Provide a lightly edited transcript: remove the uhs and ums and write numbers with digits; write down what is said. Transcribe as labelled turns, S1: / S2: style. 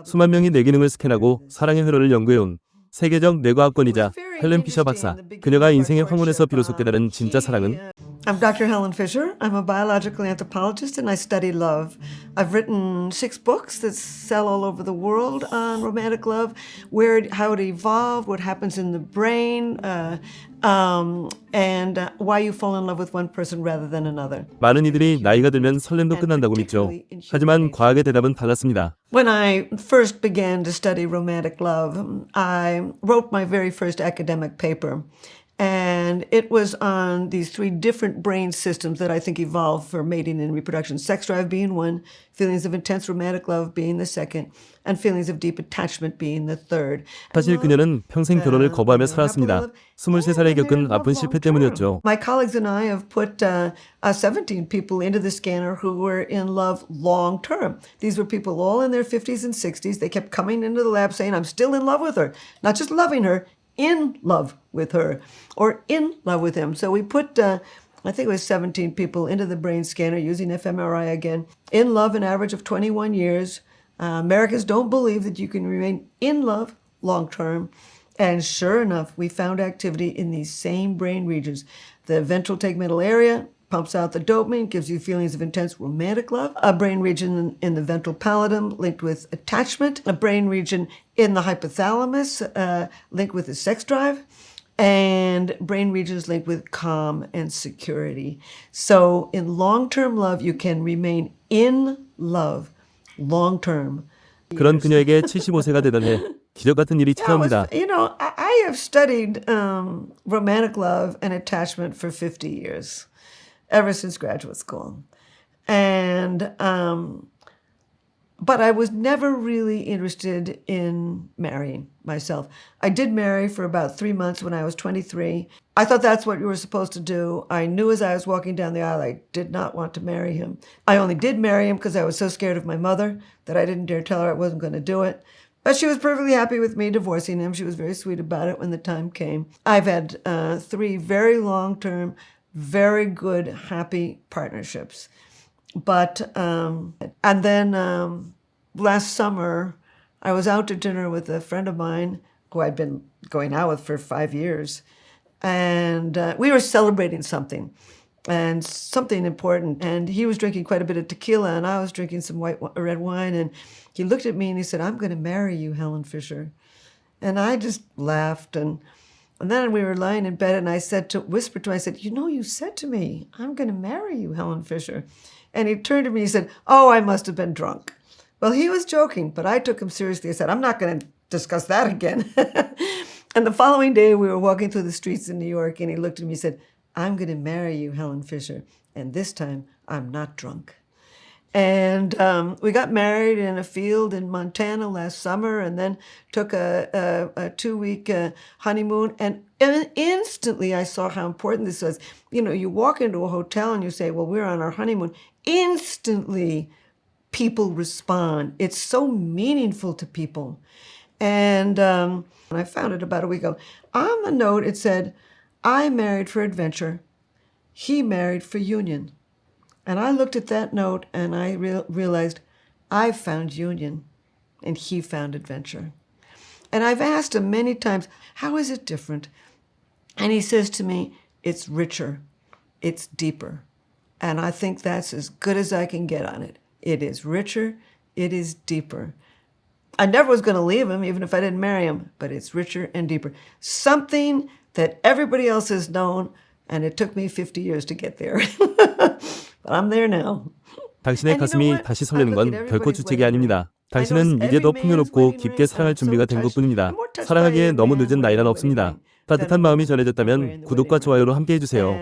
S1: 수만 명이 뇌 기능을 스캔하고 사랑의 흐름을 연구해온 세계적 뇌과학권이자 헬렌 피셔 박사. 그녀가 인생의 황혼에서 비로소 깨달은 진짜 사랑은?
S2: I'm Dr. Helen Fisher. I'm a biological anthropologist and I study love. I've written 6 books that sell all over the world on romantic love, how it evolved, what happens in the brain, and why you fall in love with one person rather than another.
S1: 많은 이들이 나이가 들면 설렘도 끝난다고 믿죠. 하지만 과학의 대답은 달랐습니다.
S2: When I first began to study romantic love, I wrote my very first academic paper. And it was on these 3 different brain systems that I think evolved for mating and reproduction. Sex drive being one, feelings of intense romantic love being the second, and feelings of deep attachment being the third.
S1: 사실 그녀는 평생 결혼을 거부하며 살았습니다. 23살에 겪은 아픈 실패 때문이었죠.
S2: My colleagues and I have put 17 people into the scanner who were in love long term. These were people all in their 50s and 60s. They kept coming into the lab saying, I'm still in love with her. Not just loving her, in love with her or in love with him. So we put, I think it was 17 people into the brain scanner using fMRI again, in love an average of 21 years. Americans don't believe that you can remain in love long term. And sure enough, we found activity in these same brain regions. The ventral tegmental area pumps out the dopamine, gives you feelings of intense romantic love. A brain region in the ventral pallidum linked with attachment. A brain region in the hypothalamus linked with the sex drive. And brain regions linked with calm and security. So in long-term love, you can remain in love long-term.
S1: 그런 그녀에게 75세가 되던 해 기적 같은 일이 찾아옵니다.
S2: You know, I have studied romantic love and attachment for 50 years. Ever since graduate school. And, but I was never really interested in marrying myself. I did marry for about 3 months when I was 23. I thought that's what you were supposed to do. I knew as I was walking down the aisle, I did not want to marry him. I only did marry him because I was so scared of my mother that I didn't dare tell her I wasn't going to do it. But she was perfectly happy with me divorcing him. She was very sweet about it when the time came. I've had 3 very long-term, very good, happy partnerships. But, and then last summer, I was out to dinner with a friend of mine who I'd been going out with for 5 years. And we were celebrating something, and something important. And he was drinking quite a bit of tequila, and I was drinking some red wine. And he looked at me and he said, I'm going to marry you, Helen Fisher. And I just laughed. And then we were lying in bed, and I whispered to him, I said, you know, you said to me, I'm going to marry you, Helen Fisher. And he turned to me and he said, oh, I must have been drunk. Well, he was joking, but I took him seriously. I said, I'm not going to discuss that again. And the following day, we were walking through the streets in New York, and he looked at me and said, I'm going to marry you, Helen Fisher. And this time, I'm not drunk. And we got married in a field in Montana last summer, and then took a 2-week honeymoon. And instantly I saw how important this was. You know, you walk into a hotel and you say, well, we're on our honeymoon. Instantly, people respond. It's so meaningful to people. And I found it about a week ago. On the note, it said, I married for adventure. He married for union. And I looked at that note and I realized I found union and he found adventure. And I've asked him many times, how is it different? And he says to me, it's richer, it's deeper. And I think that's as good as I can get on it. It is richer, it is deeper. I never was going to leave him, even if I didn't marry him, but it's richer and deeper. Something that everybody else has known, and it took me 50 years to get there. But I'm there now.
S1: 당신의 가슴이 다시 설레는 건 결코 주책이 아닙니다. 당신은 이제 더 풍요롭고 깊게 사랑할 준비가 된 것뿐입니다. 사랑하기에 너무 늦은 나이란 없습니다. 따뜻한 마음이 전해졌다면 구독과 좋아요로 함께해 주세요.